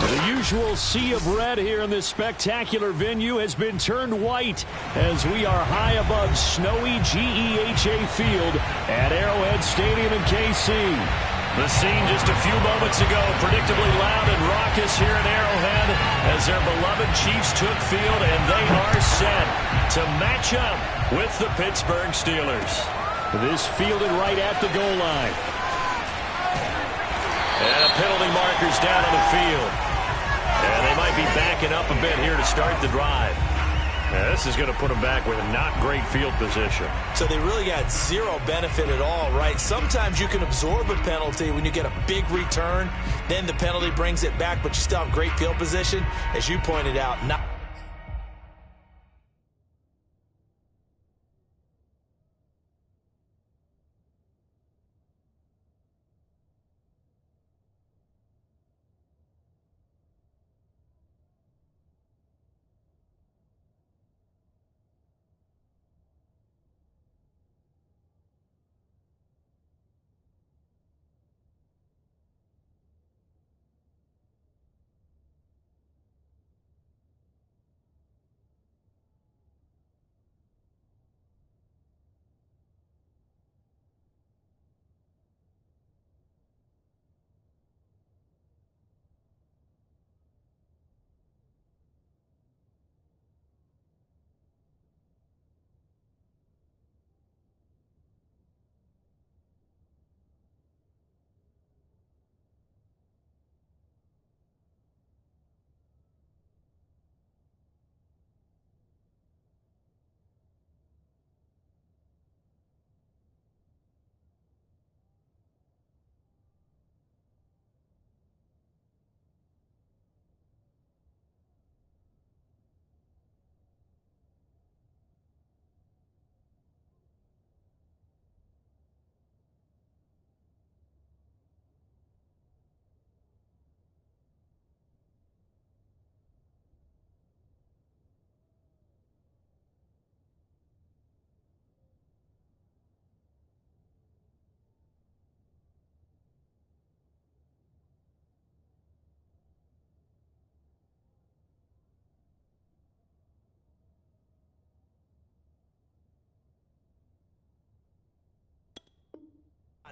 The usual sea of red here in this spectacular venue has been turned white as we are high above snowy GEHA Field at Arrowhead Stadium in KC. The scene just a few moments ago, predictably loud and raucous here at Arrowhead as their beloved Chiefs took field, and they are set to match up with the Pittsburgh Steelers. This fielded right at the goal line. And a penalty marker's down on the field. And they might be backing up a bit here to start the drive. Now, this is going to put them back with a not great field position. So they really got zero benefit at all, right? Sometimes you can absorb a penalty when you get a big return. Then the penalty brings it back, but you still have great field position. As you pointed out, not...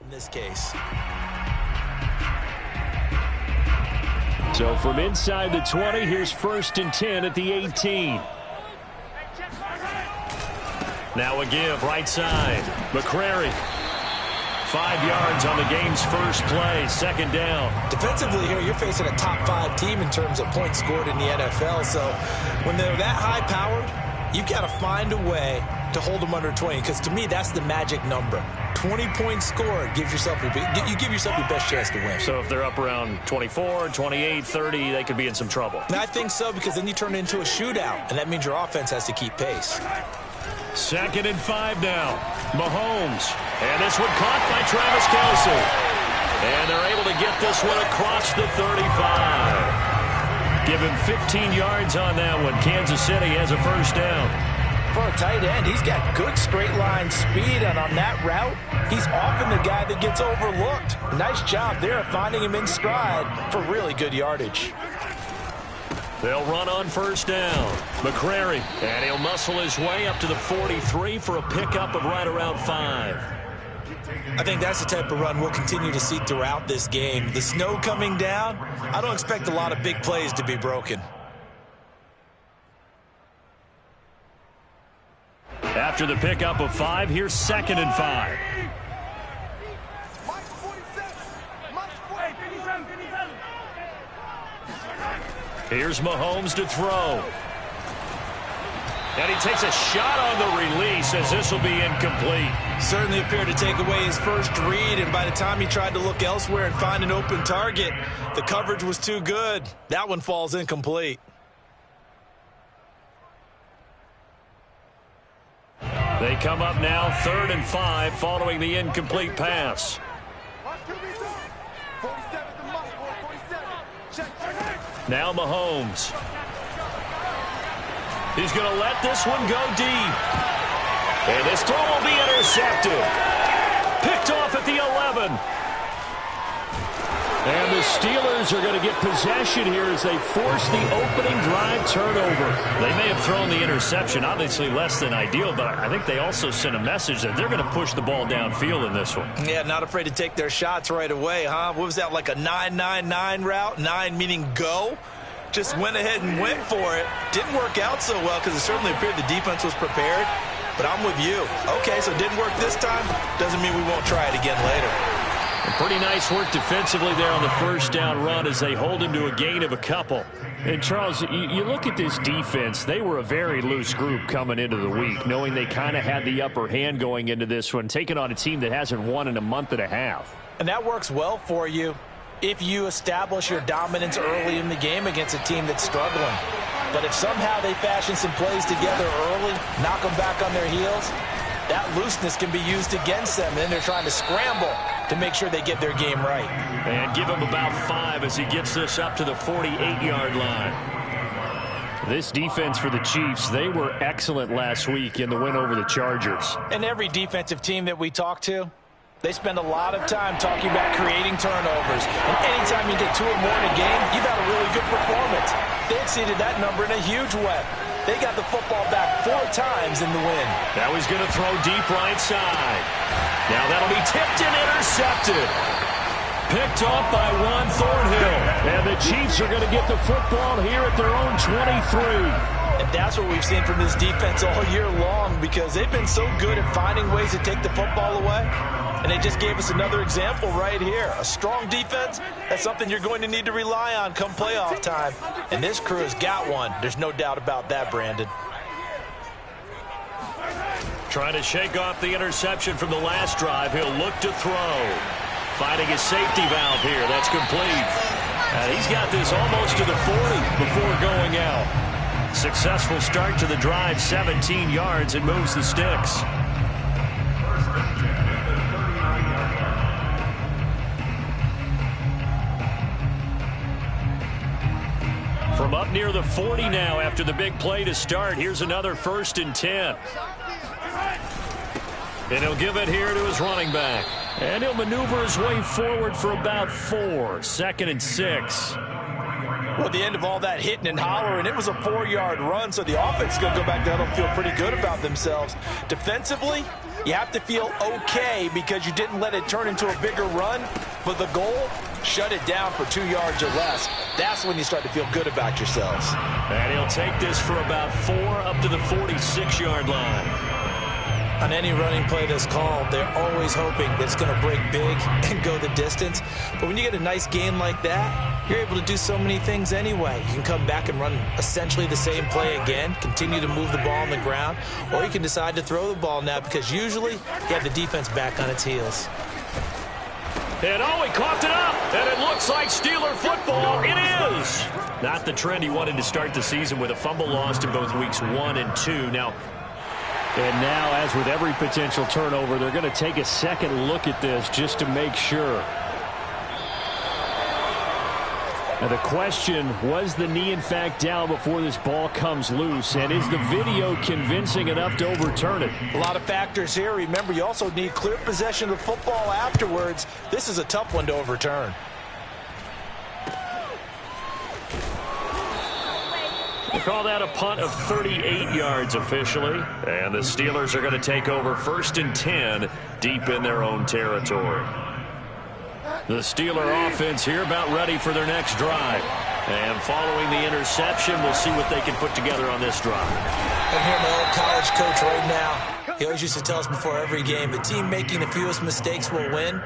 in this case. So from inside the 20, here's 1st and 10 at the 18. Now a give right side. McCrary. 5 yards on the game's first play, 2nd down. Defensively here, you're facing a top 5 team in terms of points scored in the NFL. So when they're that high-powered, you've got to find a way to hold them under 20, because to me, that's the magic number. 20 points scored gives yourself you give yourself your best chance to win. So if they're up around 24, 28, 30, they could be in some trouble. And I think so, because then you turn it into a shootout, and that means your offense has to keep pace. 2nd and 5 now. Mahomes. And this one caught by Travis Kelce. And they're able to get this one across the 35. Give him 15 yards on that one. Kansas City has a 1st down. For a tight end, he's got good straight line speed, and on that route, he's often the guy that gets overlooked. Nice job there of finding him in stride for really good yardage. They'll run on 1st down. McCrary, and he'll muscle his way up to the 43 for a pickup of right around 5. I think that's the type of run we'll continue to see throughout this game. The snow coming down, I don't expect a lot of big plays to be broken. After the pickup of 5, here's 2nd and 5. Here's Mahomes to throw. And he takes a shot on the release as this will be incomplete. Certainly appeared to take away his first read, and by the time he tried to look elsewhere and find an open target, the coverage was too good. That one falls incomplete. They come up now 3rd and 5 following the incomplete pass. Now Mahomes. He's going to let this one go deep. And this throw will be intercepted. Picked off at the 11. And the Steelers are going to get possession here as they force the opening drive turnover. They may have thrown the interception, obviously less than ideal, but I think they also sent a message that they're going to push the ball downfield in this one. Yeah, not afraid to take their shots right away, huh? What was that, like a 9-9-9 route? 9 meaning go? Just went ahead and went for it. Didn't work out so well because it certainly appeared the defense was prepared. But I'm with you. Okay, so it didn't work this time. Doesn't mean we won't try it again later. And pretty nice work defensively there on the first down run as they hold him to a gain of a couple. And, Charles, you look at this defense. They were a very loose group coming into the week, knowing they kind of had the upper hand going into this one, taking on a team that hasn't won in a month and a half. And that works well for you if you establish your dominance early in the game against a team that's struggling. But if somehow they fashion some plays together early, knock them back on their heels, that looseness can be used against them. And then they're trying to scramble to make sure they get their game right. And give him about 5 as he gets this up to the 48-yard line. This defense for the Chiefs, they were excellent last week in the win over the Chargers. And every defensive team that we talk to, they spend a lot of time talking about creating turnovers. And anytime you get 2 or more in a game, you've had a really good performance. They exceeded that number in a huge way. They got the football back 4 times in the win. Now he's going to throw deep right side. Now that'll be tipped and intercepted. Picked off by Ron Thornhill. And the Chiefs are going to get the football here at their own 23. And that's what we've seen from this defense all year long because they've been so good at finding ways to take the football away. And they just gave us another example right here. A strong defense, that's something you're going to need to rely on come playoff time. And this crew has got one. There's no doubt about that, Brandon. Trying to shake off the interception from the last drive. He'll look to throw. Finding his safety valve here. That's complete. And he's got this almost to the 40 before going out. Successful start to the drive, 17 yards, and moves the sticks. From up near the 40 now after the big play to start. Here's another 1st and 10. And he'll give it here to his running back. And he'll maneuver his way forward for about 4. 2nd and 6. Well, at the end of all that hitting and hollering, it was a 4-yard run, so the offense is going to go back down and feel pretty good about themselves. Defensively, you have to feel okay because you didn't let it turn into a bigger run. But the goal, shut it down for 2 yards or less. That's when you start to feel good about yourselves. And he'll take this for about 4 up to the 46-yard line. On any running play that's called, they're always hoping that it's going to break big and go the distance. But when you get a nice gain like that, you're able to do so many things anyway. You can come back and run essentially the same play again, continue to move the ball on the ground, or you can decide to throw the ball now because usually you have the defense back on its heels. And he coughed it up, and it looks like Steeler football. It is. Not the trend he wanted to start the season with a fumble lost in both weeks 1 and 2. Now, as with every potential turnover, they're going to take a second look at this just to make sure. Now the question, was the knee in fact down before this ball comes loose? And is the video convincing enough to overturn it? A lot of factors here. Remember, you also need clear possession of the football afterwards. This is a tough one to overturn. We'll call that a punt of 38 yards officially. And the Steelers are going to take over 1st and 10 deep in their own territory. The Steeler offense here about ready for their next drive. And following the interception, we'll see what they can put together on this drive. I'm here, my old college coach right now. He always used to tell us before every game, the team making the fewest mistakes will win.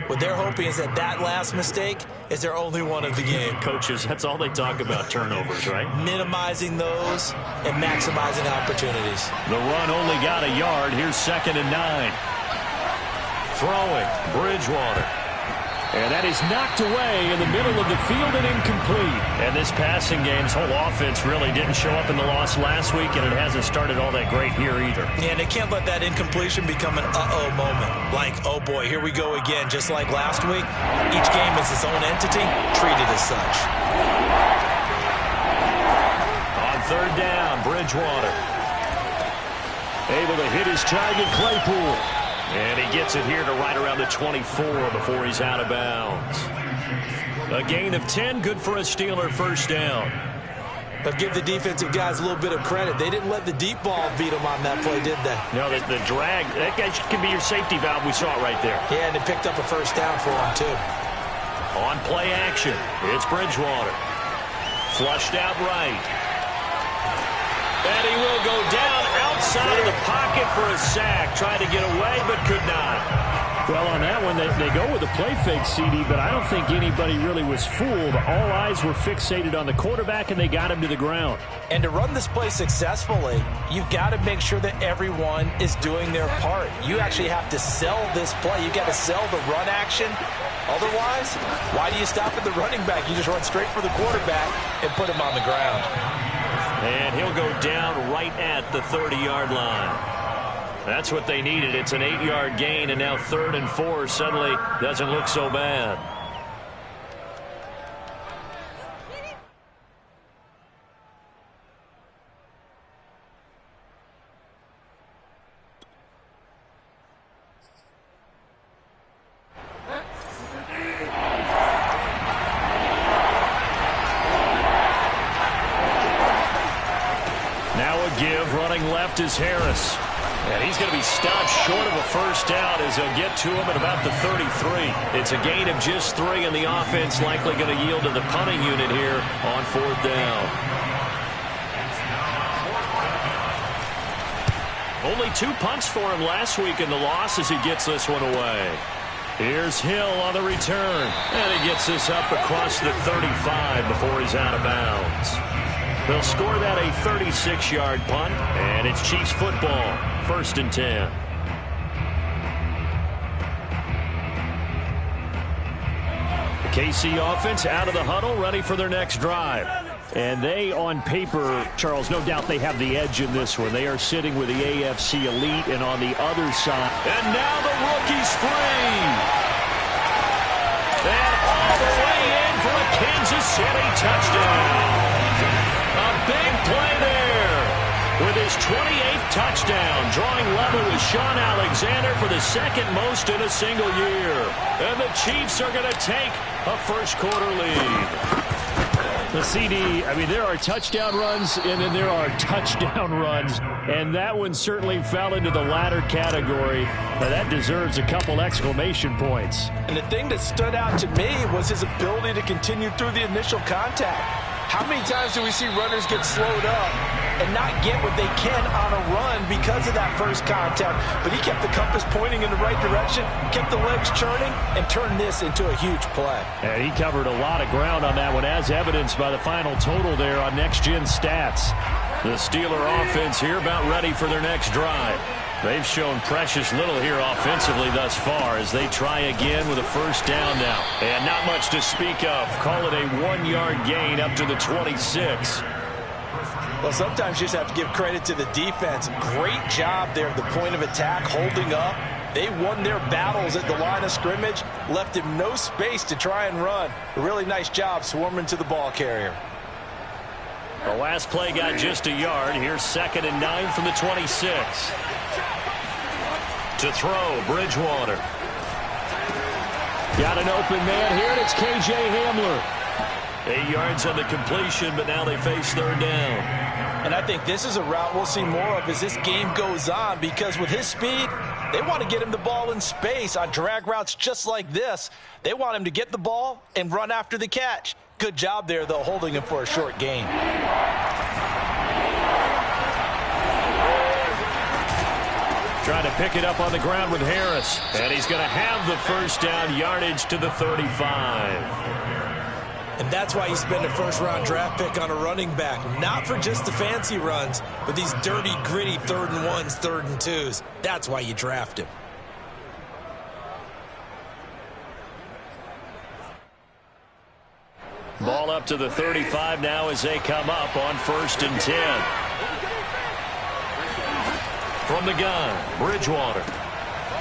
What they're hoping is that last mistake is their only one of the game. Coaches, that's all they talk about, turnovers, right? Minimizing those and maximizing opportunities. The run only got a yard. Here's 2nd and 9. Throwing, Bridgewater. And that is knocked away in the middle of the field and incomplete. And this passing game's whole offense really didn't show up in the loss last week, and it hasn't started all that great here either. Yeah, and they can't let that incompletion become an uh-oh moment. Like, oh boy, here we go again, just like last week. Each game is its own entity, treated as such. On 3rd down, Bridgewater. Able to hit his target, Claypool. And he gets it here to right around the 24 before he's out of bounds. A gain of 10, good for a Steeler first down. But give the defensive guys a little bit of credit. They didn't let the deep ball beat them on that play, did they? No, the drag, that guy can be your safety valve. We saw it right there. Yeah, and it picked up a first down for them, too. On play action, it's Bridgewater. Flushed out right. And he will go down outside of the pocket for a sack. Tried to get away, but could not. Well, on that one, they go with a play fake, CD, but I don't think anybody really was fooled. All eyes were fixated on the quarterback, and they got him to the ground. And to run this play successfully, you've got to make sure that everyone is doing their part. You actually have to sell this play. You've got to sell the run action. Otherwise, why do you stop at the running back? You just run straight for the quarterback and put him on the ground. And he'll go down right at the 30-yard line. That's what they needed. It's an 8-yard gain, and now 3rd and 4 suddenly doesn't look so bad. Now a give, running left is Harris. And he's going to be stopped short of a first down as they'll get to him at about the 33. It's a gain of just 3, and the offense likely going to yield to the punting unit here on 4th down. Only 2 punts for him last week in the loss as he gets this one away. Here's Hill on the return. And he gets this up across the 35 before he's out of bounds. They'll score that a 36-yard punt, and it's Chiefs football, 1st and 10. The KC offense out of the huddle, ready for their next drive. And they, on paper, Charles, no doubt they have the edge in this one. They are sitting with the AFC elite, and on the other side. And now the rookie's free. And all the way in for a Kansas City touchdown. A big play there with his 28th touchdown, drawing level with Sean Alexander for the 2nd most in a single year. And the Chiefs are going to take a first-quarter lead. The CD, I mean, there are touchdown runs, and then there are touchdown runs, and that one certainly fell into the latter category. Now, that deserves a couple exclamation points. And the thing that stood out to me was his ability to continue through the initial contact. How many times do we see runners get slowed up and not get what they can on a run because of that first contact? But he kept the compass pointing in the right direction, kept the legs churning, and turned this into a huge play. And he covered a lot of ground on that one, as evidenced by the final total there on Next Gen Stats. The Steeler offense here about ready for their next drive. They've shown precious little here offensively thus far as they try again with a first down now. And not much to speak of. Call it a 1-yard gain up to the 26. Well, sometimes you just have to give credit to the defense. Great job there at the point of attack, holding up. They won their battles at the line of scrimmage, left him no space to try and run. A really nice job swarming to the ball carrier. The last play got just a yard. Here's 2nd and 9 from the 26. To throw, Bridgewater. Got an open man here, and it's KJ Hamler. 8 yards on the completion, but now they face 3rd down. And I think this is a route we'll see more of as this game goes on, because with his speed, they want to get him the ball in space on drag routes just like this. They want him to get the ball and run after the catch. Good job there, though, holding him for a short gain. Trying to pick it up on the ground with Harris. And he's going to have the first down, yardage to the 35. And that's why you spend a first-round draft pick on a running back. Not for just the fancy runs, but these dirty, gritty 3rd and 1s, 3rd and 2s. That's why you draft him. Ball up to the 35 now as they come up on 1st and 10. From the gun, Bridgewater.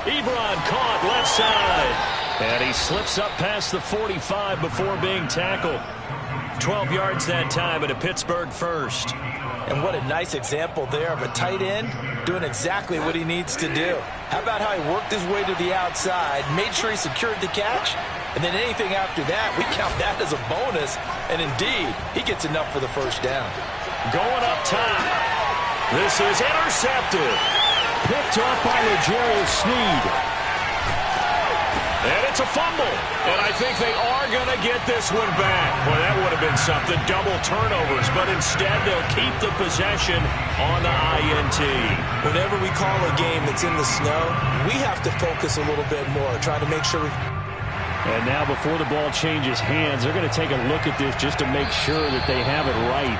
Ebron caught left side. And he slips up past the 45 before being tackled. 12 yards that time at a Pittsburgh first. And what a nice example there of a tight end doing exactly what he needs to do. How about how he worked his way to the outside, made sure he secured the catch, And then anything after that, we count that as a bonus. And indeed, he gets enough for the first down. Going up top. This is intercepted. Picked up by L'Jarius Sneed. And it's a fumble. And I think they are going to get this one back. Well, that would have been something. Double turnovers. But instead, they'll keep the possession on the INT. Whenever we call a game that's in the snow, we have to focus a little bit more, trying to make sure we... And now before the ball changes hands, they're going to take a look at this just to make sure that they have it right.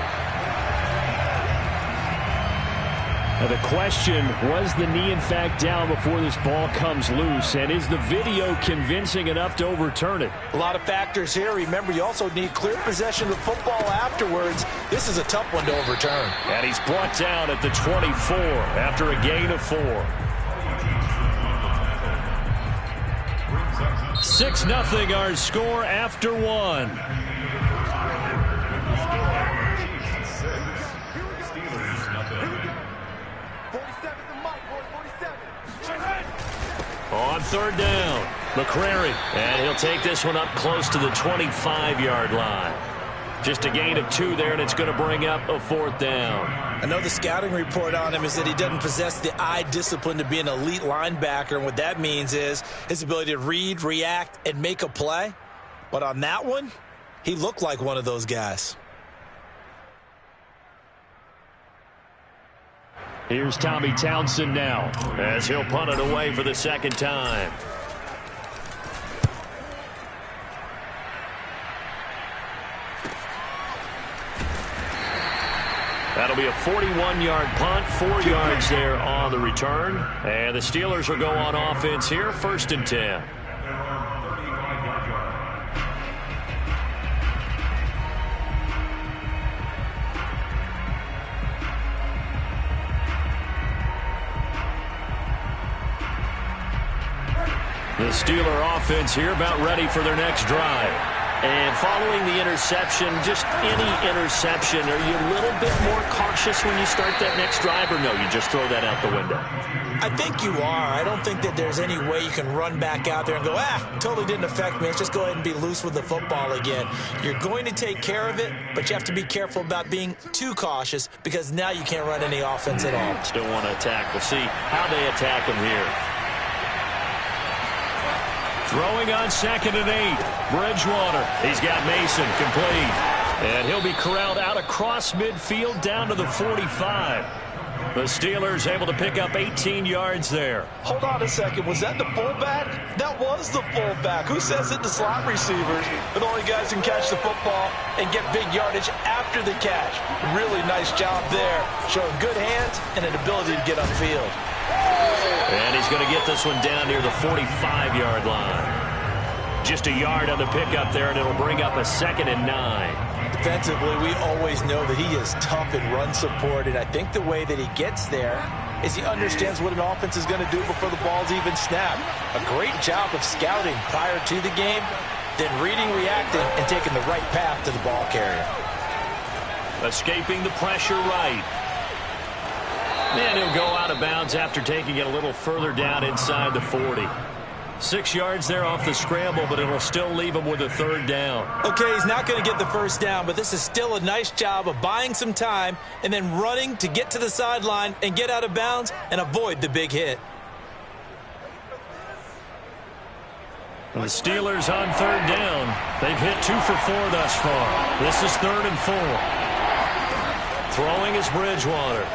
Now the question, was the knee in fact down before this ball comes loose? And is the video convincing enough to overturn it? A lot of factors here. Remember, you also need clear possession of the football afterwards. This is a tough one to overturn. And he's brought down at the 24 after a gain of 4. 6-0 our score after 1. On third down, McCrary. And he'll take this one up close to the 25-yard line. Just a gain of 2 there, and it's going to bring up a 4th down. I know the scouting report on him is that he doesn't possess the eye discipline to be an elite linebacker, and what that means is his ability to read, react, and make a play. But on that one, he looked like one of those guys. Here's Tommy Townsend now, as he'll punt it away for the second time. That'll be a 41-yard punt, 4 yards there on the return. And the Steelers will go on offense here, 1st and 10. The Steeler offense here about ready for their next drive. And following the interception, just any interception, are you a little bit more cautious when you start that next drive, or no, you just throw that out the window? I think you are. I don't think that there's any way you can run back out there and go, totally didn't affect me. Let's just go ahead and be loose with the football again. You're going to take care of it, but you have to be careful about being too cautious because now you can't run any offense at all. Still want to attack. We'll see how they attack him here. Throwing on 2nd and 8. Bridgewater. He's got Mason complete. And he'll be corralled out across midfield down to the 45. The Steelers able to pick up 18 yards there. Hold on a second. Was that the fullback? That was the fullback. Who says it to slot receivers? But only guys can catch the football and get big yardage after the catch. Really nice job there. Showing good hands and an ability to get upfield. And he's going to get this one down near the 45-yard line. Just a yard on the pickup there, and it'll bring up a 2nd and 9. Defensively, we always know that he is tough in run support, and I think the way that he gets there is he understands what an offense is going to do before the ball's even snapped. A great job of scouting prior to the game, then reading, reacting, and taking the right path to the ball carrier. Escaping the pressure right. And he'll go out of bounds after taking it a little further down inside the 40. 6 yards there off the scramble, but it'll still leave him with a 3rd down. Okay, he's not going to get the first down, but this is still a nice job of buying some time and then running to get to the sideline and get out of bounds and avoid the big hit. The Steelers on 3rd down. They've hit 2 for 4 thus far. This is 3rd and 4. Throwing is Bridgewater.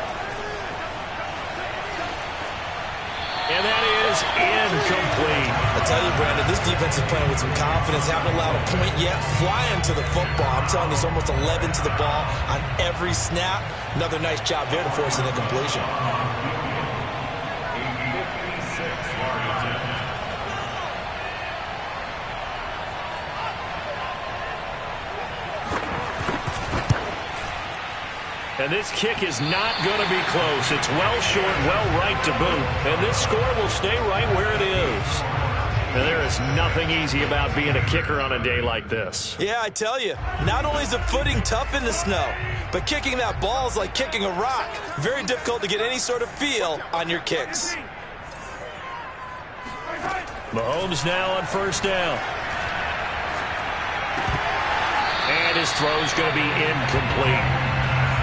And that is incomplete. I tell you, Brandon, this defense is playing with some confidence. Haven't allowed a point yet. Flying to the football. I'm telling you, it's almost 11 to the ball on every snap. Another nice job there to force an incompletion. And this kick is not going to be close. It's well short, well right to boot. And this score will stay right where it is. And there is nothing easy about being a kicker on a day like this. Yeah, I tell you, not only is the footing tough in the snow, but kicking that ball is like kicking a rock. Very difficult to get any sort of feel on your kicks. Mahomes now on 1st down. his throw's going to be incomplete.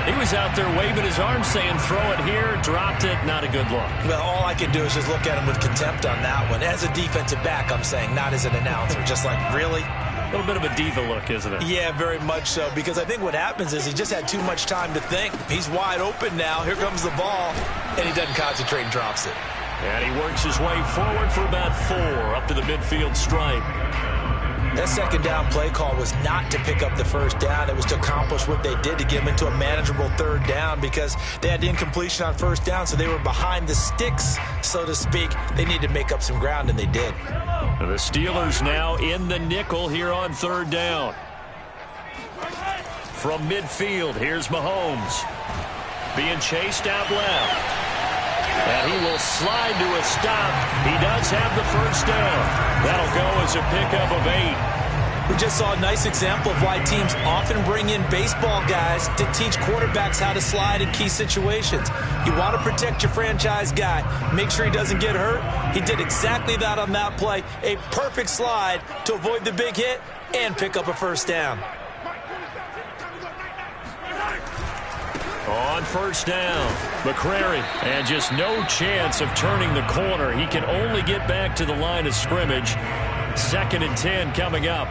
He was out there waving his arms saying, throw it here, dropped it, not a good look. Well, all I can do is just look at him with contempt on that one. As a defensive back, I'm saying, not as an announcer. Just like, really? A little bit of a diva look, isn't it? Yeah, very much so, because I think what happens is he just had too much time to think. He's wide open now. Here comes the ball, and he doesn't concentrate and drops it. And he works his way forward for about 4 up to the midfield stripe. That second down play call was not to pick up the first down. It was to accomplish what they did to get them into a manageable third down because they had incompletion on first down, so they were behind the sticks, so to speak. They needed to make up some ground, and they did. The Steelers now in the nickel here on third down. From midfield, here's Mahomes. Being chased out left. And he will slide to a stop. He does have the first down. That'll go as a pickup of 8. We just saw a nice example of why teams often bring in baseball guys to teach quarterbacks how to slide in key situations. You want to protect your franchise guy. Make sure he doesn't get hurt. He did exactly that on that play. A perfect slide to avoid the big hit and pick up a first down. On first down, McCrary, and just no chance of turning the corner. He can only get back to the line of scrimmage. 2nd and 10 coming up.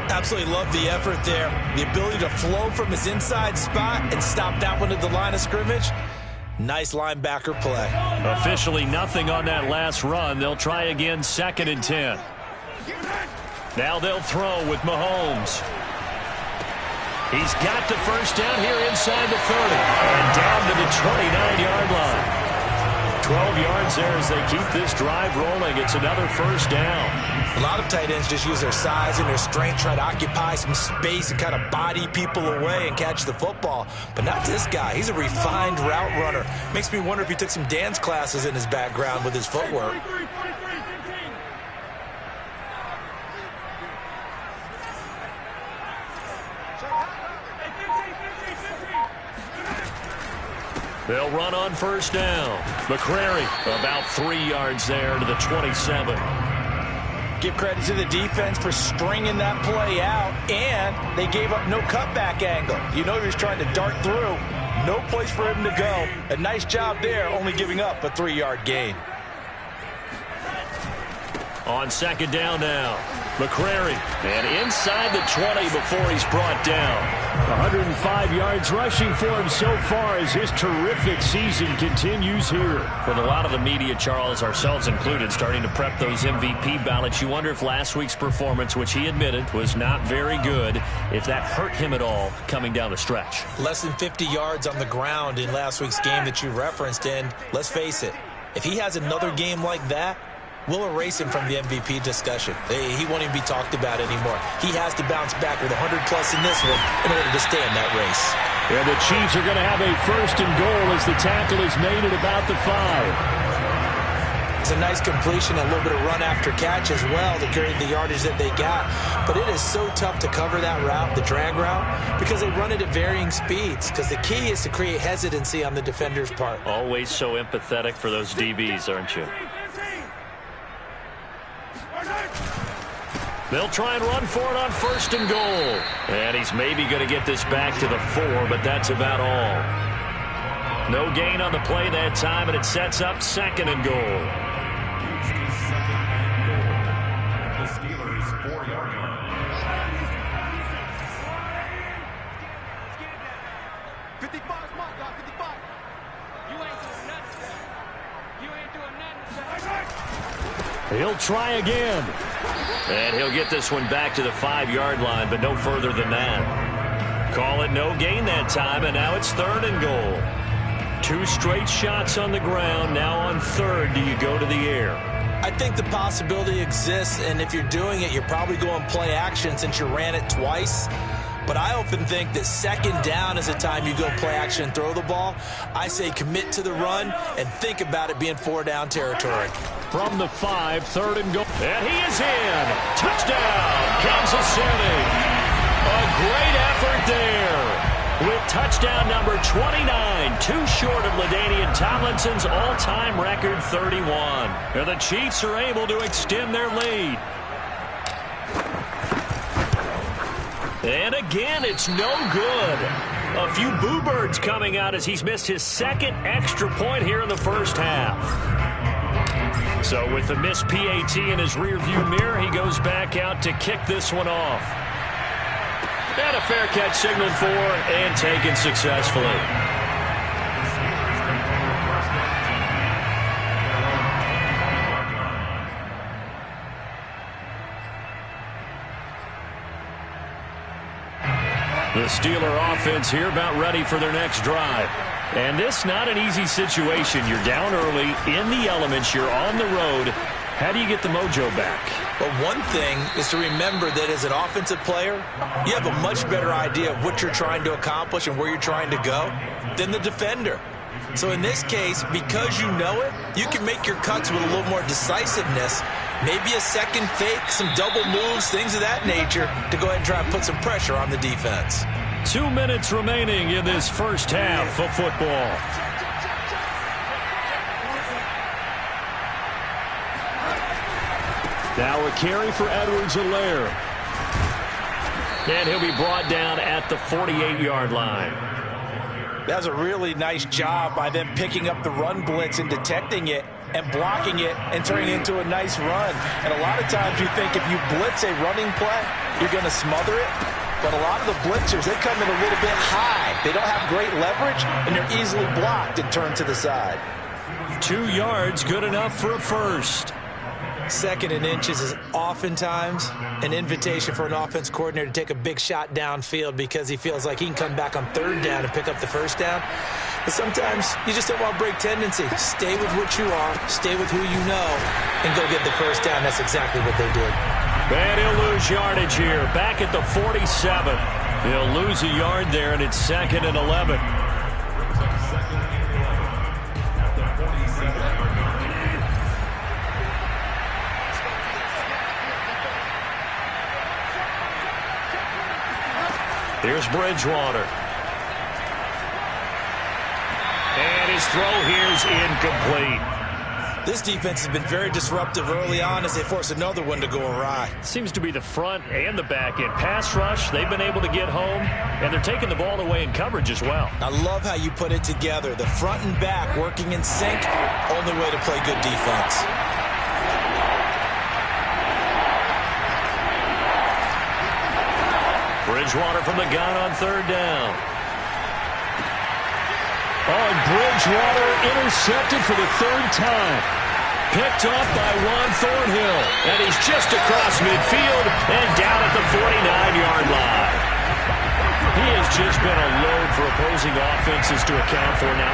Absolutely love the effort there. The ability to flow from his inside spot and stop that one at the line of scrimmage. Nice linebacker play. Officially nothing on that last run. They'll try again 2nd and 10. Now they'll throw with Mahomes. He's got the first down here inside the 30 and down to the 29-yard line. 12 yards there as they keep this drive rolling. It's another first down. A lot of tight ends just use their size and their strength, try to occupy some space and kind of body people away and catch the football. But not this guy. He's a refined route runner. Makes me wonder if he took some dance classes in his background with his footwork. They'll run on first down. McCrary about 3 yards there to the 27. Give credit to the defense for stringing that play out, and they gave up no cutback angle. You know he was trying to dart through. No place for him to go. A nice job there, only giving up a 3-yard gain. On 2nd down now, McCrary, and inside the 20 before he's brought down. 105 yards rushing for him so far as his terrific season continues here. With a lot of the media, Charles, ourselves included, starting to prep those MVP ballots, you wonder if last week's performance, which he admitted was not very good, if that hurt him at all coming down the stretch. Less than 50 yards on the ground in last week's game that you referenced, and let's face it, if he has another game like that, we'll erase him from the MVP discussion. He won't even be talked about anymore. He has to bounce back with 100-plus in this one in order to stay in that race. And the Chiefs are going to have a 1st and goal as the tackle is made at about the 5. It's a nice completion, a little bit of run after catch as well to carry the yardage that they got. But it is so tough to cover that route, the drag route, because they run it at varying speeds. Because the key is to create hesitancy on the defender's part. Always so empathetic for those DBs, aren't you? They'll try and run for it on 1st and goal. And he's maybe going to get this back to the 4, but that's about all. No gain on the play that time, and it sets up 2nd and goal. The Steelers' 4-yard line. He'll try again. And he'll get this one back to the 5-yard line, but no further than that. Call it no gain that time, and now it's 3rd and goal. 2 straight shots on the ground. Now on 3rd, do you go to the air? I think the possibility exists, and if you're doing it, you're probably going play action since you ran it twice. But I often think that 2nd down is the time you go play action and throw the ball. I say commit to the run and think about it being 4-down territory. From the 5, 3rd and goal. And he is in. Touchdown, Kansas City. A great effort there. With touchdown number 29, too short of LaDainian Tomlinson's all-time record 31. And the Chiefs are able to extend their lead. And again, it's no good. A few boo birds coming out as he's missed his second extra point here in the first half. So with the missed PAT in his rearview mirror, he goes back out to kick this one off. And a fair catch signaled for and taken successfully. The Steeler offense here about ready for their next drive. And this not an easy situation. You're down early, in the elements, you're on the road. How do you get the mojo back? Well, one thing is to remember that as an offensive player, you have a much better idea of what you're trying to accomplish and where you're trying to go than the defender. So in this case, because you know it, you can make your cuts with a little more decisiveness, maybe a second fake, some double moves, things of that nature, to go ahead and try and put some pressure on the defense. 2 minutes remaining in this first half of football. Now a carry for Edwards-Helaire. And he'll be brought down at the 48-yard line. That was a really nice job by them picking up the run blitz and detecting it and blocking it and turning it into a nice run. And a lot of times you think if you blitz a running play, you're going to smother it. But a lot of the blitzers, they come in a little bit high. They don't have great leverage, and they're easily blocked and turned to the side. 2 yards, good enough for a first. Second and inches is oftentimes an invitation for an offense coordinator to take a big shot downfield because he feels like he can come back on third down and pick up the first down. But sometimes you just don't want to break tendency. Stay with what you are, stay with who you know, and go get the first down. That's exactly what they did. And he'll lose yardage here, back at the 47. He'll lose a yard there, and it's 2nd and 11. Here's Bridgewater. And his throw here's incomplete. This defense has been very disruptive early on as they force another one to go awry. Seems to be the front and the back end. Pass rush, they've been able to get home, and they're taking the ball away in coverage as well. I love how you put it together. The front and back working in sync, only way to play good defense. Bridgewater from the gun on third down. Oh, Bridgewater intercepted for the third time. Picked off by Juan Thornhill. And he's just across midfield and down at the 49-yard line. He has just been a load for opposing offenses to account for now.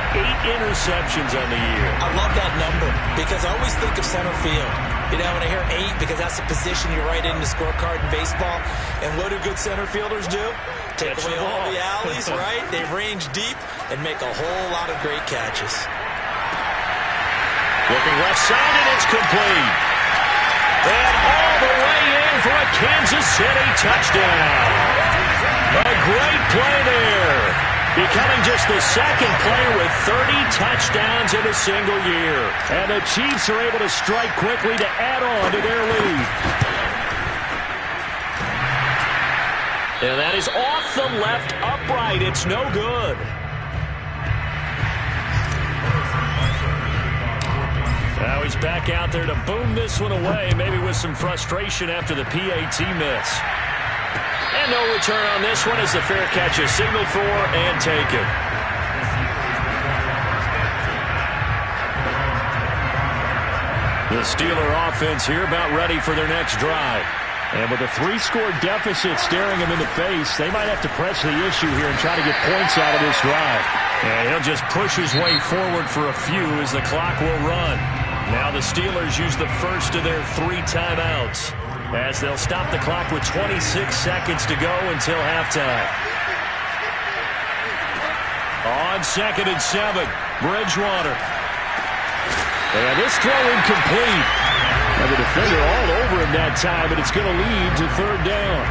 8 interceptions on the year. I love that number because I always think of center field. You know, when I hear 8, because that's the position you write in the scorecard in baseball. And what do good center fielders do? Take away all the alleys, right? They range deep and make a whole lot of great catches. Looking left side, and it's complete. And all the way in for a Kansas City touchdown. A great play there. Becoming just the second player with 30 touchdowns in a single year. And the Chiefs are able to strike quickly to add on to their lead. And that is off the left upright. It's no good. Now he's back out there to boom this one away, maybe with some frustration after the PAT miss. And no return on this one as the fair catch is signaled for and taken. The Steeler offense here about ready for their next drive. And with a 3-score deficit staring him in the face, they might have to press the issue here and try to get points out of this drive. And he'll just push his way forward for a few as the clock will run. Now the Steelers use the first of their 3 timeouts, as they'll stop the clock with 26 seconds to go until halftime. On 2nd and 7, Bridgewater. And this throw incomplete. And the defender all over him that time, but it's going to lead to third down.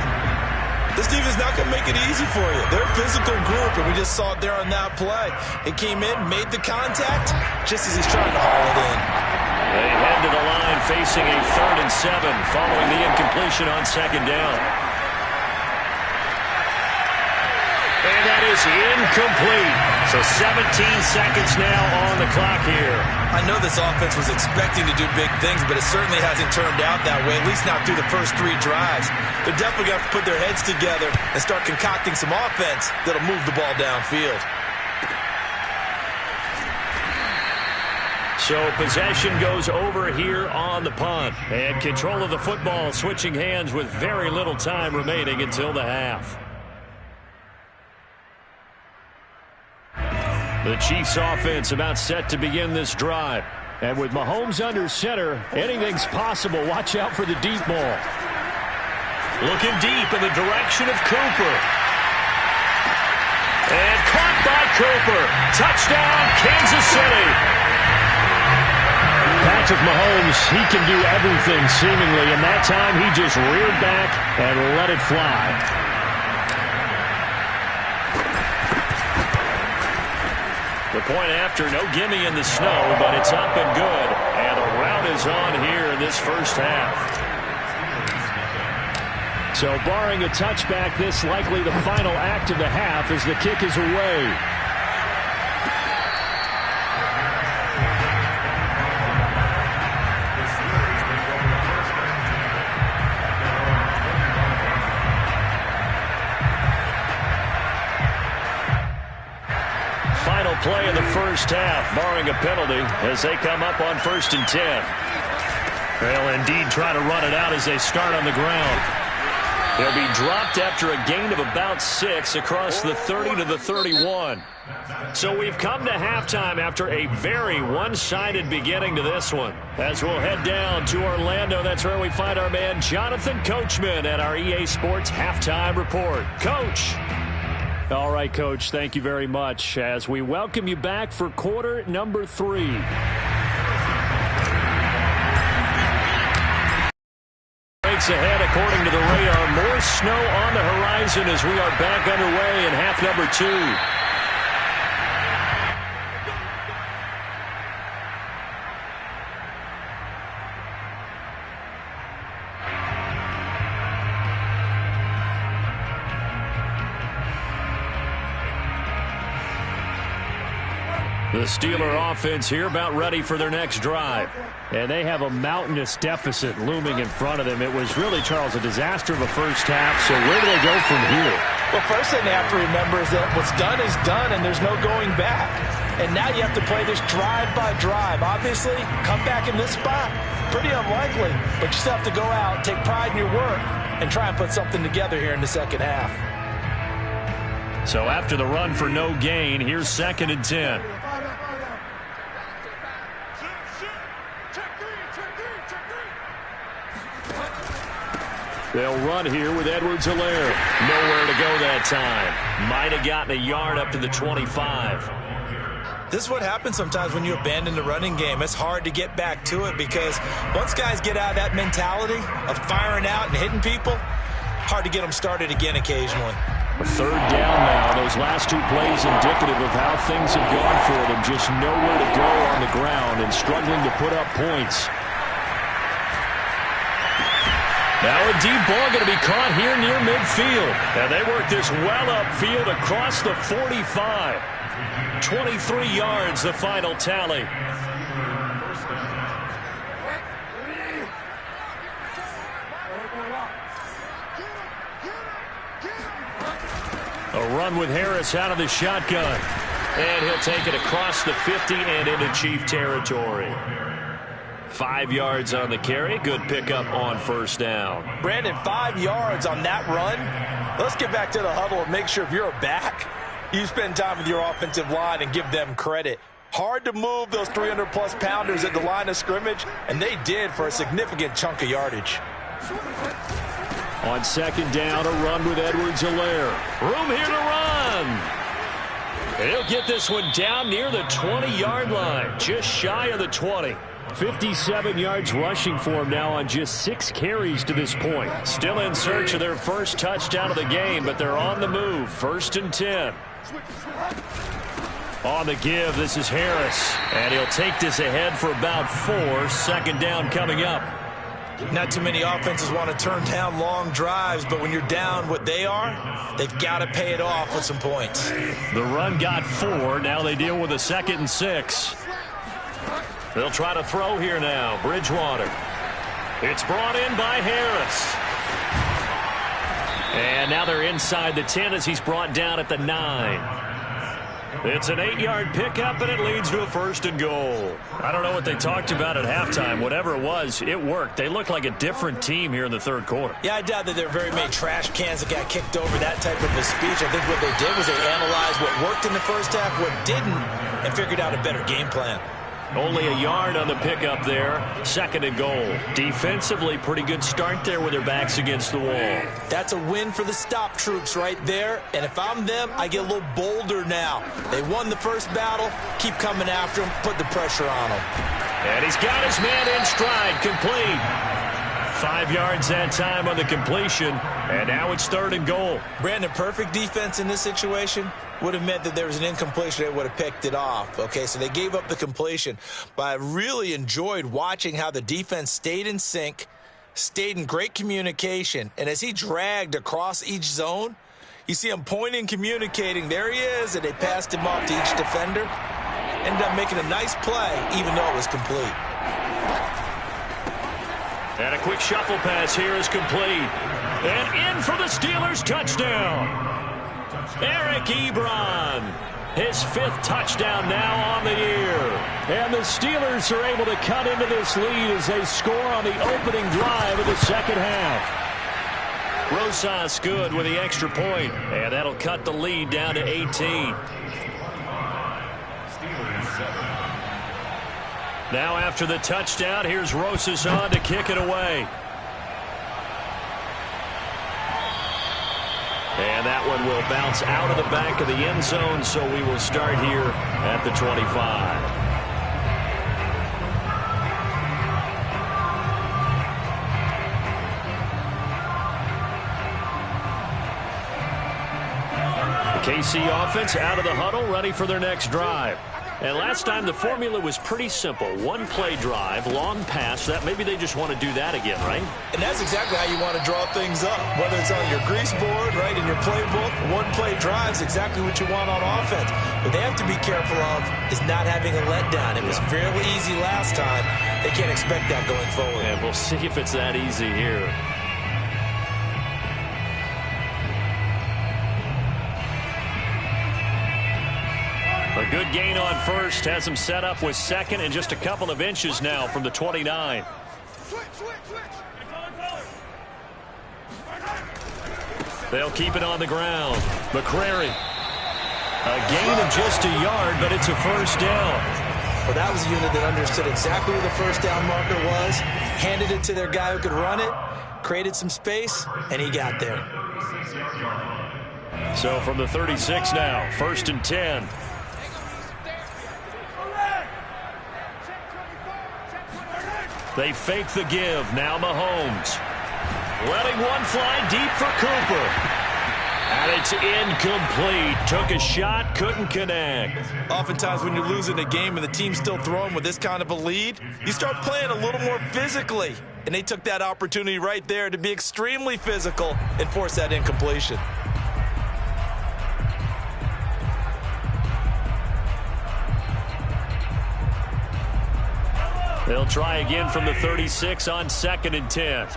This defense is not going to make it easy for you. They're a physical group, and we just saw it there on that play. It came in, made the contact, just as he's trying to haul it in. They head to the line facing a 3rd and 7 following the incompletion on 2nd down. is incomplete. So 17 seconds now on the clock here. I know this offense was expecting to do big things, but it certainly hasn't turned out that way, at least not through the first 3 drives. They're definitely going to have to put their heads together and start concocting some offense that'll move the ball downfield. So possession goes over here on the punt. And control of the football switching hands with very little time remaining until the half. The Chiefs offense about set to begin this drive. And with Mahomes under center, anything's possible. Watch out for the deep ball. Looking deep in the direction of Cooper. And caught by Cooper. Touchdown, Kansas City. Patrick Mahomes, he can do everything seemingly, and that time he just reared back and let it fly. The point after, no gimme in the snow, but it's up and good. And the route is on here in this first half. So barring a touchback, this likely the final act of the half as the kick is away. Final play of the first half, barring a penalty, as they come up on 1st and 10. They'll indeed try to run it out as they start on the ground. They'll be dropped after a gain of about 6 across the 30 to the 31. So we've come to halftime after a very one-sided beginning to this one. As we'll head down to Orlando, that's where we find our man Jonathan Coachman at our EA Sports Halftime Report. Coach. All right, Coach, thank you very much as we welcome you back for quarter number 3. Breaks ahead according to the radar. More snow on the horizon as we are back underway in half number 2. The Steeler offense here about ready for their next drive. And they have a mountainous deficit looming in front of them. It was really, Charles, a disaster of a first half. So where do they go from here? Well, first thing they have to remember is that what's done is done and there's no going back. And now you have to play this drive by drive. Obviously, come back in this spot, pretty unlikely. But you still have to go out, take pride in your work, and try and put something together here in the second half. So after the run for no gain, here's 2nd and 10. They'll run here with Edwards-Helaire. Nowhere to go that time. Might have gotten a yard up to the 25. This is what happens sometimes when you abandon the running game. It's hard to get back to it because once guys get out of that mentality of firing out and hitting people, hard to get them started again occasionally. A 3rd down now. Those last 2 plays indicative of how things have gone for them. Just nowhere to go on the ground and struggling to put up points. Now a deep ball going to be caught here near midfield. And they work this well upfield across the 45. 23 yards, the final tally. A run with Harris out of the shotgun. And he'll take it across the 50 and into Chief territory. 5 yards on the carry. Good pickup on 1st down. Brandon, 5 yards on that run. Let's get back to the huddle and make sure if you're a back, you spend time with your offensive line and give them credit. Hard to move those 300-plus pounders at the line of scrimmage, and they did for a significant chunk of yardage. On 2nd down, a run with Edwards-Helaire. Room here to run. He'll get this one down near the 20-yard line, just shy of the 20. 57 yards rushing for him now on just 6 carries to this point. Still in search of their first touchdown of the game, but they're on the move. 1st and 10. On the give, this is Harris. And he'll take this ahead for about 4. 2nd down coming up. Not too many offenses want to turn down long drives, but when you're down what they are, they've got to pay it off with some points. The run got 4. Now they deal with a 2nd and 6. They'll try to throw here now. Bridgewater. It's brought in by Harris. And now they're inside the 10 as he's brought down at the 9. It's an 8-yard pickup, and it leads to a 1st and goal. I don't know what they talked about at halftime. Whatever it was, it worked. They look like a different team here in the 3rd quarter. Yeah, I doubt that there are very many trash cans that got kicked over, that type of a speech. I think what they did was they analyzed what worked in the first half, what didn't, and figured out a better game plan. Only a yard on the pickup there. 2nd and goal. Defensively, pretty good start there with their backs against the wall. That's a win for the stop troops right there. And if I'm them, I get a little bolder now. They won the first battle. Keep coming after them. Put the pressure on them. And he's got his man in stride. Complete. 5 yards that time on the completion. And now it's 3rd and goal. Brandon, perfect defense in this situation would have meant that there was an incompletion. They would have picked it off. Okay, so they gave up the completion. But I really enjoyed watching how the defense stayed in sync, stayed in great communication. And as he dragged across each zone, you see him pointing, communicating. There he is, and they passed him off to each defender. Ended up making a nice play, even though it was complete. And a quick shuffle pass here is complete. And in for the Steelers touchdown. Eric Ebron, his 5th touchdown now on the year. And the Steelers are able to cut into this lead as they score on the opening drive of the 2nd half. Rosas good with the extra point, and that'll cut the lead down to 18. Now after the touchdown, here's Rosas on to kick it away. And that one will bounce out of the back of the end zone, so we will start here at the 25. The KC offense out of the huddle, ready for their next drive. And last time, the formula was pretty simple. 1-play drive, long pass. That maybe they just want to do that again, right? And that's exactly how you want to draw things up. Whether it's on your grease board, right, in your playbook, 1-play drive is exactly what you want on offense. What they have to be careful of is not having a letdown. It was fairly easy last time. They can't expect that going forward. And we'll see if it's that easy here. A good gain on first has him set up with 2nd and just a couple of inches now from the 29. They'll keep it on the ground. McCrary. A gain of just a yard, but it's a 1st down. Well, that was a unit that understood exactly where the 1st down marker was, handed it to their guy who could run it, created some space, and he got there. So from the 36 now, 1st and 10. They fake the give. Now Mahomes. Letting one fly deep for Cooper. And it's incomplete. Took a shot, couldn't connect. Oftentimes when you're losing a game and the team's still throwing with this kind of a lead, you start playing a little more physically. And they took that opportunity right there to be extremely physical and force that incompletion. They'll try again from the 36 on 2nd and 10.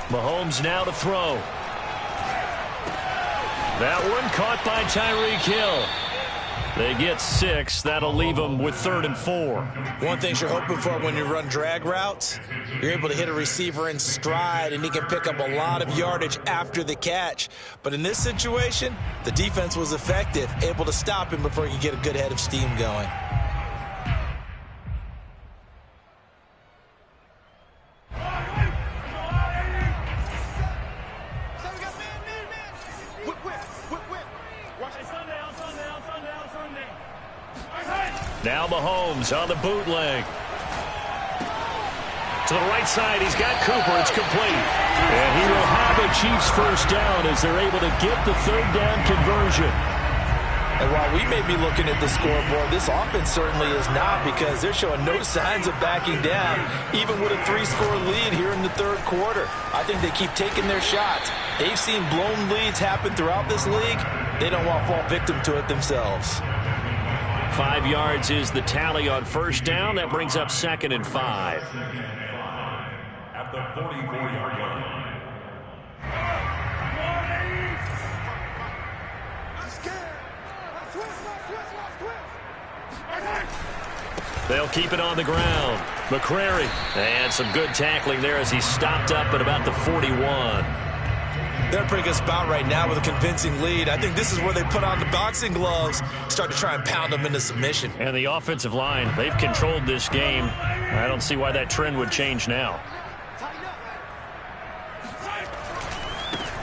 Mahomes now to throw. That one caught by Tyreek Hill. They get 6. That'll leave them with 3rd and 4. One thing you're hoping for when you run drag routes, you're able to hit a receiver in stride, and he can pick up a lot of yardage after the catch. But in this situation, the defense was effective, able to stop him before he could get a good head of steam going. Now Mahomes on the bootleg. To the right side, he's got Cooper. It's complete. And he will have a Chiefs 1st down as they're able to get the 3rd down conversion. And while we may be looking at the scoreboard, this offense certainly is not, because they're showing no signs of backing down, even with a 3-score lead here in the third quarter. I think they keep taking their shots. They've seen blown leads happen throughout this league. They don't want to fall victim to it themselves. 5 yards is the tally on first down. That brings up 2nd and 5. At the 44-yard line. They'll keep it on the ground. McCrary. And some good tackling there as he stopped up at about the 41. They're a pretty good spot right now with a convincing lead. I think this is where they put on the boxing gloves, start to try and pound them into submission. And the offensive line, they've controlled this game. I don't see why that trend would change now.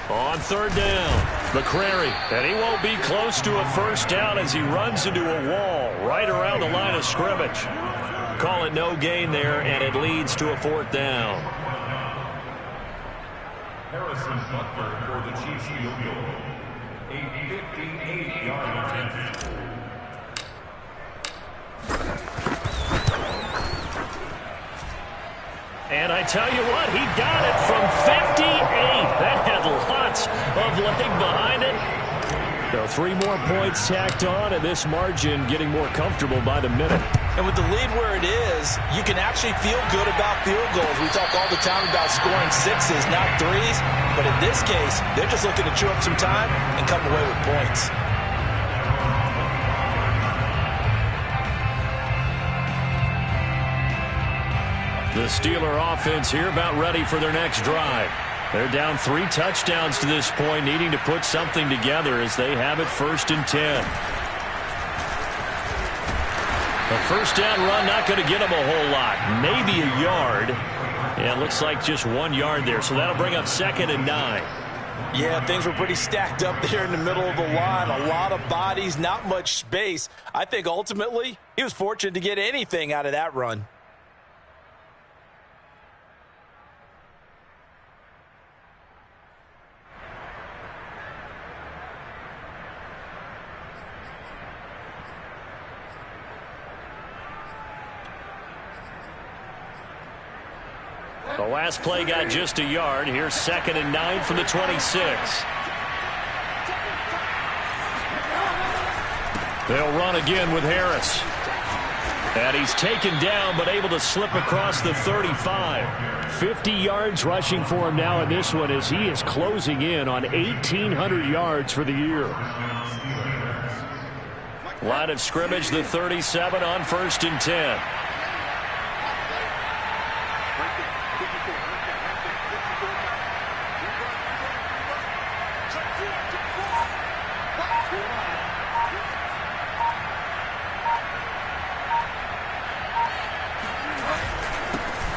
On third down, McCrary. And he won't be close to a first down as he runs into a wall right around the line of scrimmage. Call it no gain there, and it leads to a 4th down. Harrison Butler for the Chiefs field goal. A 58-yard attempt. And I tell you what, he got it from 58. That had lots of leg behind it. So 3 more points tacked on, and this margin getting more comfortable by the minute. And with the lead where it is, you can actually feel good about field goals. We talk all the time about scoring 6s, not 3s. But in this case, they're just looking to chew up some time and come away with points. The Steeler offense here about ready for their next drive. They're down 3 touchdowns to this point, needing to put something together as they have it 1st and 10. A first down run not going to get them a whole lot. Maybe a yard. Yeah, it looks like just 1 yard there. So that'll bring up 2nd and 9. Yeah, things were pretty stacked up there in the middle of the line. A lot of bodies, not much space. I think ultimately he was fortunate to get anything out of that run. The last play got just a yard. Here's 2nd and 9 from the 26. They'll run again with Harris. And he's taken down but able to slip across the 35. 50 yards rushing for him now in this one as he is closing in on 1,800 yards for the year. Line of scrimmage, the 37 on 1st and 10.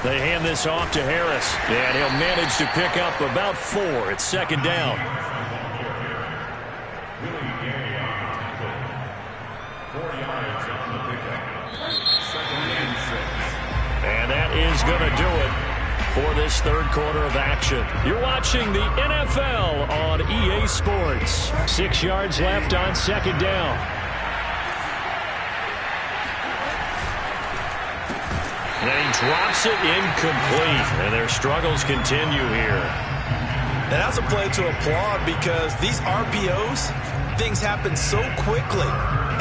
They hand this off to Harris, and he'll manage to pick up about 4. It's 2nd down. And that is going to do it for this third quarter of action. You're watching the NFL on EA Sports. 6 yards left on 2nd down. And he drops it incomplete, and their struggles continue here. And that's a play to applaud because these RPOs, things happen so quickly.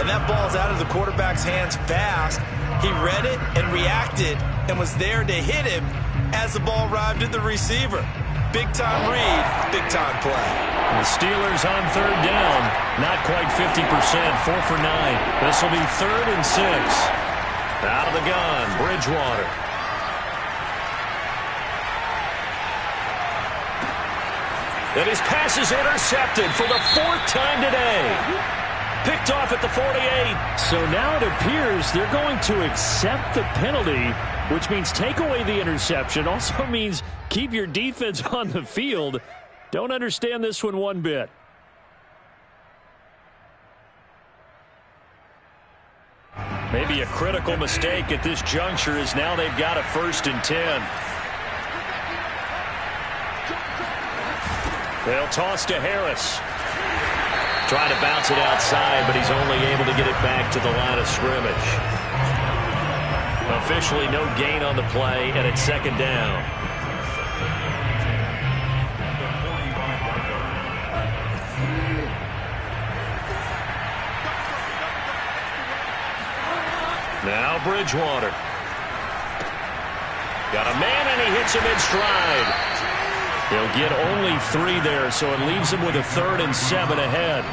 And that ball's out of the quarterback's hands fast. He read it and reacted and was there to hit him as the ball arrived at the receiver. Big-time read, big-time play. The Steelers on 3rd down, not quite 50%, 4 for 9. This will be 3rd and 6. Out of the gun, Bridgewater. And his pass is intercepted for the 4th time today. Picked off at the 48. So now it appears they're going to accept the penalty, which means take away the interception. Also means keep your defense on the field. Don't understand this one bit. Maybe a critical mistake at this juncture is now they've got a 1st and 10. They'll toss to Harris. Trying to bounce it outside, but he's only able to get it back to the line of scrimmage. Officially no gain on the play, and it's second down. Now Bridgewater. Got a man, and he hits him in stride. He'll get only 3 there, so it leaves him with a 3rd and 7 ahead.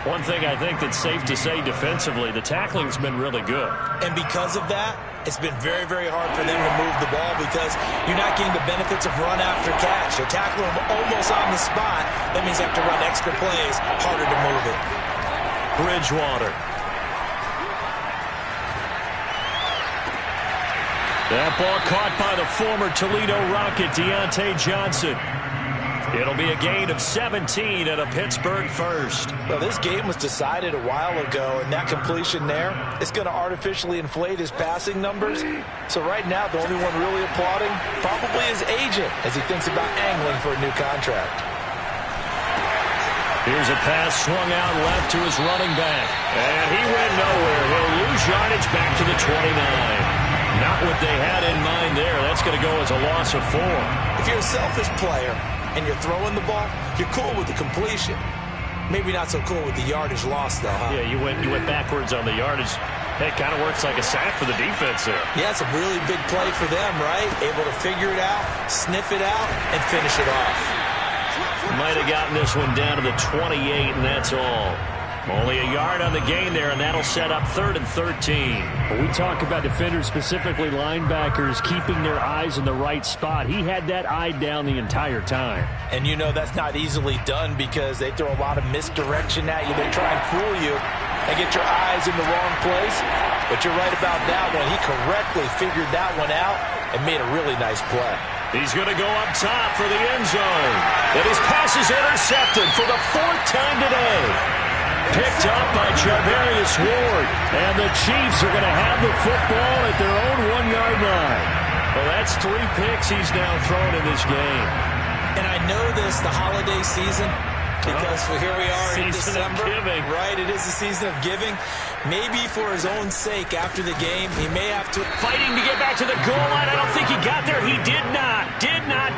One thing I think that's safe to say defensively, the tackling's been really good. And because of that, it's been very, very hard for them to move the ball because you're not getting the benefits of run after catch. They tackle him almost on the spot. That means they have to run extra plays, harder to move it. Bridgewater. That ball caught by the former Toledo Rocket, Deontay Johnson. It'll be a gain of 17 and a Pittsburgh first. Well, this game was decided a while ago, and that completion there is going to artificially inflate his passing numbers. So right now, the only one really applauding probably his agent as he thinks about angling for a new contract. Here's a pass swung out left to his running back. And he went nowhere. He'll lose yardage back to the 29. Not what they had in mind there. That's going to go as a loss of 4. If you're a selfish player and you're throwing the ball, you're cool with the completion. Maybe not so cool with the yardage loss, though, huh? Yeah, you went backwards on the yardage. It kind of works like a sack for the defense there. Yeah, it's a really big play for them, right? Able to figure it out, sniff it out, and finish it off. Might have gotten this one down to the 28, and that's all. Only a yard on the gain there, and that'll set up 3rd and 13. When we talk about defenders, specifically linebackers, keeping their eyes in the right spot. He had that eye down the entire time. And you know that's not easily done because they throw a lot of misdirection at you. They try and fool you and get your eyes in the wrong place. But you're right about that one. He correctly figured that one out and made a really nice play. He's going to go up top for the end zone. And his pass is intercepted for the 4th time today. Picked up by Charvarius Ward. And the Chiefs are going to have the football at their own 1-yard line. Well, that's 3 picks he's now thrown in this game. And I know this, the holiday season, because here we are in December. Right, it is the season of giving. Maybe for his own sake after the game, he may have to... Fighting to get back to the goal line. I don't think he got there. He did not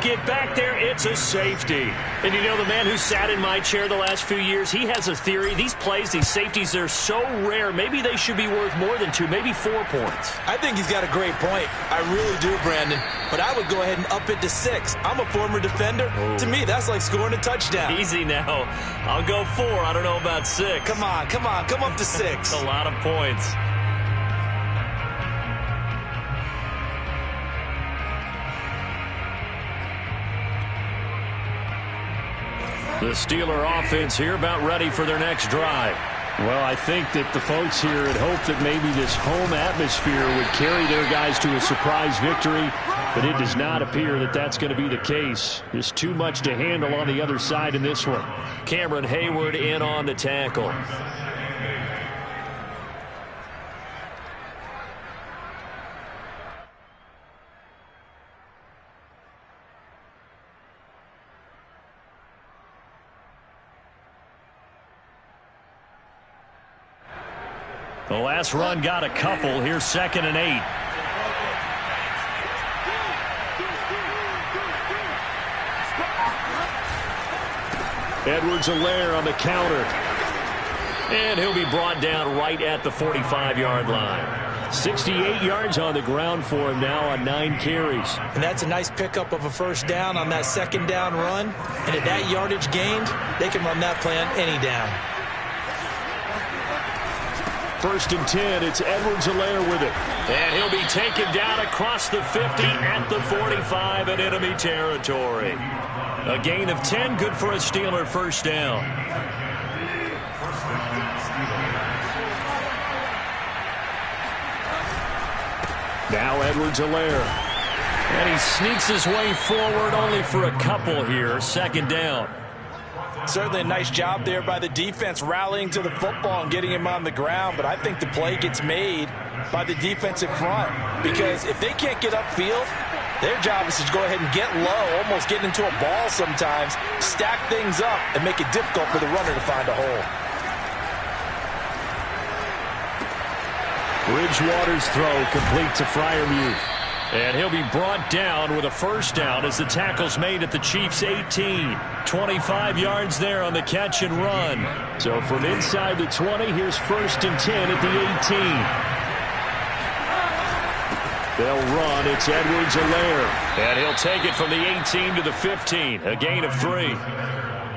get back there. It's a safety. And you know, the man who sat in my chair the last few years, he has a theory. These plays, these safeties, they're so rare. Maybe they should be worth more than 2, maybe 4 points. I think he's got a great point. I really do, Brandon. But I would go ahead and up it to 6. I'm a former defender. Oh. To me, that's like scoring a touchdown. Easy now. I'll go 4. I don't know about 6. Come on. Come up to 6. That's a lot of points. The Steeler offense here about ready for their next drive. Well, I think that the folks here had hoped that maybe this home atmosphere would carry their guys to a surprise victory, but it does not appear that that's going to be the case. There's too much to handle on the other side in this one. Cameron Hayward in on the tackle. The last run got a couple. Here's 2nd and 8. Edwards-Helaire on the counter. And he'll be brought down right at the 45-yard line. 68 yards on the ground for him now on 9 carries. And that's a nice pickup of a first down on that 2nd down run. And at that yardage gained, they can run that play on any down. 1st and 10, it's Edwards-Helaire with it. And he'll be taken down across the 50 at the 45 in enemy territory. A gain of 10, good for a Steeler first down. Now Edwards-Helaire. And he sneaks his way forward only for a couple here. 2nd down. Certainly a nice job there by the defense rallying to the football and getting him on the ground, but I think the play gets made by the defensive front because if they can't get upfield, their job is to go ahead and get low, almost get into a ball sometimes, stack things up, and make it difficult for the runner to find a hole. Bridgewater's throw complete to Freiermuth. And he'll be brought down with a first down as the tackle's made at the Chiefs' 18. 25 yards there on the catch and run. So from inside the 20, here's 1st and 10 at the 18. They'll run. It's Edwards-Helaire. And he'll take it from the 18 to the 15. A gain of 3.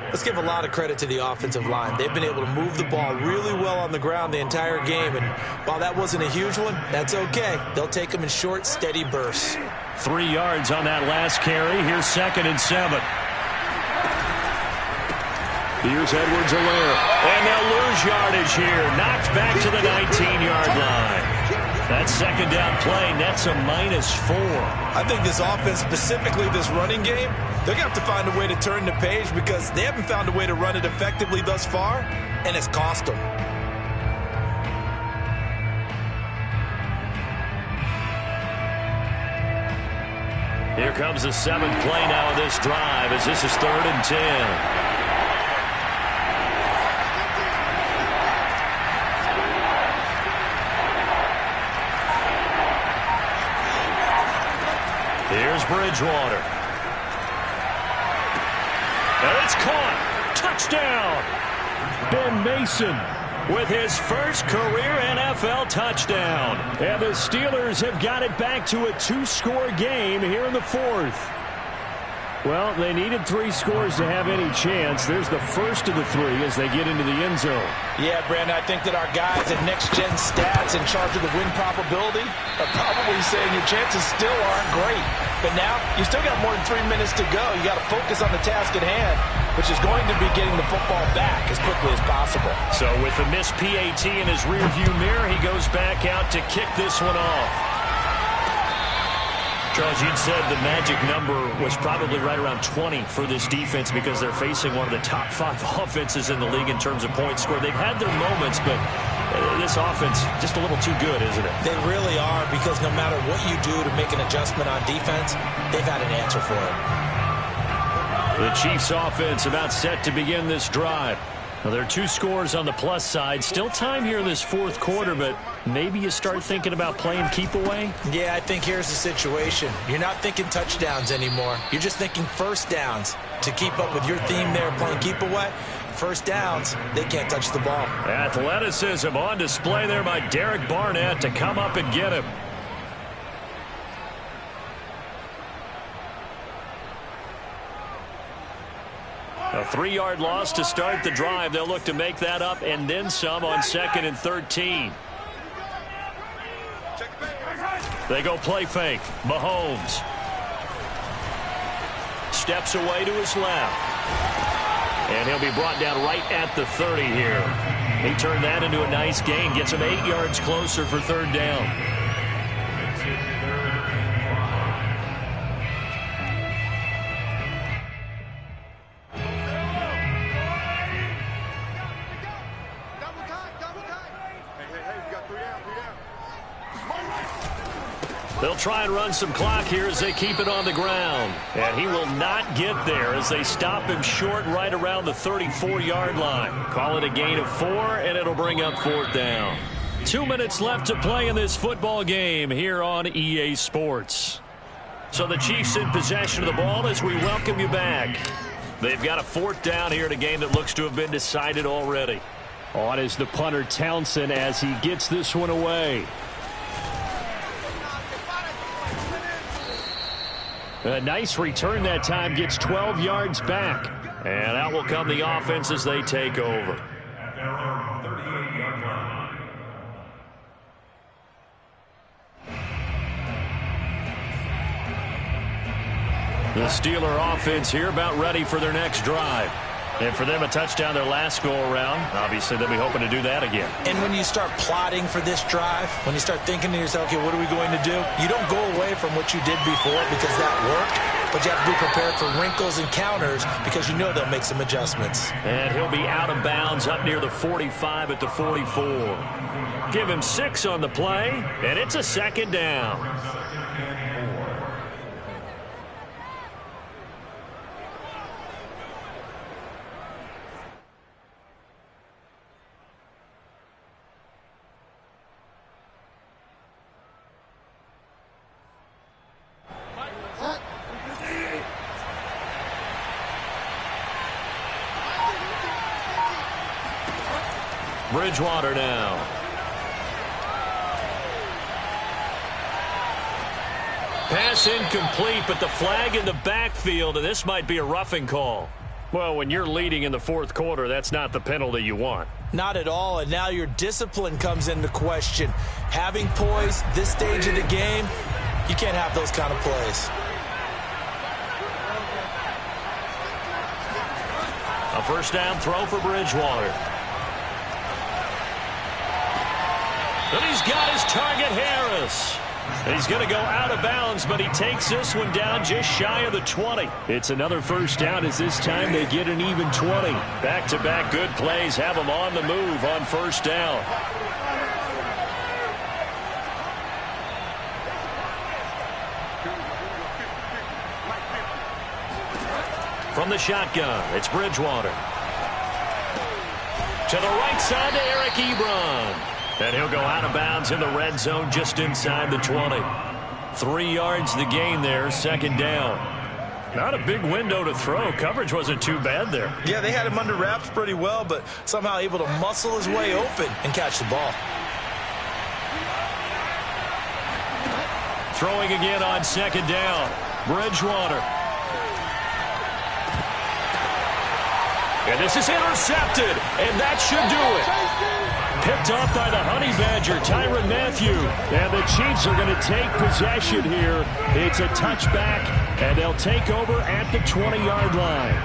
Let's give a lot of credit to the offensive line. They've been able to move the ball really well on the ground the entire game. And while that wasn't a huge one, that's okay. They'll take them in short, steady bursts. 3 yards on that last carry. Here's 2nd and 7. Here's Edwards-Helaire. And they'll lose yardage here. Knocked back to the 19-yard line. That second down play nets a -4. I think this offense, specifically this running game, they're going to have to find a way to turn the page because they haven't found a way to run it effectively thus far, and it's cost them. Here comes the 7th play now of this drive as this is 3rd and 10. Here's Bridgewater. And it's caught. Touchdown. Ben Mason with his first career NFL touchdown. And the Steelers have got it back to a 2-score game here in the 4th. Well, they needed 3 scores to have any chance. There's the first of the 3 as they get into the end zone. Yeah, Brandon, I think that our guys at Next Gen Stats in charge of the win probability are probably saying your chances still aren't great. But now, you still got more than 3 minutes to go. You got to focus on the task at hand, which is going to be getting the football back as quickly as possible. So with the missed PAT in his rearview mirror, he goes back out to kick this one off. Charles, you'd said the magic number was probably right around 20 for this defense because they're facing one of the top 5 offenses in the league in terms of points scored. They've had their moments, but this offense just a little too good, isn't it? They really are, because no matter what you do to make an adjustment on defense, they've had an answer for it. The Chiefs offense about set to begin this drive. Now, there are 2 scores on the plus side. Still time here in this 4th quarter, but maybe you start thinking about playing keep away? Yeah, I think here's the situation. You're not thinking touchdowns anymore. You're just thinking first downs. To keep up with your theme there, playing keep away, first downs, they can't touch the ball. Athleticism on display there by Derek Barnett to come up and get him. A 3-yard loss to start the drive. They'll look to make that up and then some on 2nd and 13. They go play fake. Mahomes steps away to his left. And he'll be brought down right at the 30 here. He turned that into a nice gain. Gets him 8 yards closer for 3rd down. They'll try and run some clock here as they keep it on the ground. And he will not get there as they stop him short right around the 34-yard line. Call it a gain of 4, and it'll bring up 4th down. 2 minutes left to play in this football game here on EA Sports. So the Chiefs in possession of the ball as we welcome you back. They've got a 4th down here in a game that looks to have been decided already. On is the punter Townsend as he gets this one away. A nice return that time, gets 12 yards back. And out will come the offense as they take over. The Steeler offense here about ready for their next drive. And for them, a touchdown their last go-around. Obviously, they'll be hoping to do that again. And when you start plotting for this drive, when you start thinking to yourself, okay, what are we going to do? You don't go away from what you did before because that worked, but you have to be prepared for wrinkles and counters because you know they'll make some adjustments. And he'll be out of bounds up near the 45 at the 44. Give him 6 on the play, and it's a 2nd down. Bridgewater now. Pass incomplete, but the flag in the backfield, and this might be a roughing call. Well, when you're leading in the fourth quarter, that's not the penalty you want. Not at all, and now your discipline comes into question. Having poise this stage of the game, you can't have those kind of plays. A first down throw for Bridgewater. And he's got his target, Harris. He's going to go out of bounds, but he takes this one down just shy of the 20. It's another first down as this time they get an even 20. Back-to-back good plays have him on the move on first down. From the shotgun, it's Bridgewater. To the right side to Eric Ebron. And he'll go out of bounds in the red zone just inside the 20. 3 yards the gain there, second down. Not a big window to throw. Coverage wasn't too bad there. Yeah, they had him under wraps pretty well, but somehow able to muscle his way open and catch the ball. Throwing again on second down. Bridgewater. And this is intercepted, and that should do it. Picked off by the Honey Badger, Tyrann Mathieu. And the Chiefs are going to take possession here. It's a touchback, and they'll take over at the 20-yard line.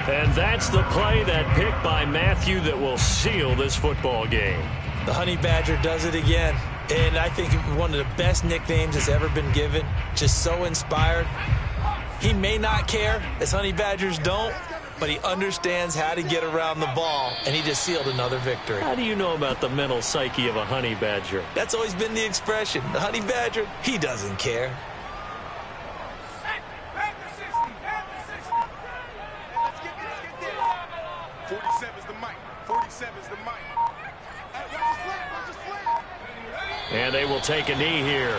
And that's the play, that pick by Mathieu, that will seal this football game. The Honey Badger does it again. And I think one of the best nicknames that's ever been given. Just so inspired. He may not care, as Honey Badgers don't, but he understands how to get around the ball, and he just sealed another victory. How do you know about the mental psyche of a Honey Badger? That's always been the expression. The Honey Badger, he doesn't care. And they will take a knee here.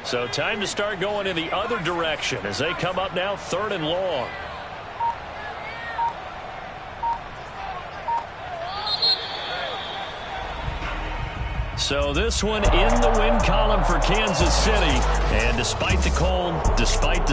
So time to start going in the other direction as they come up now 3rd and long. So this one in the win column for Kansas City. And despite the cold, despite the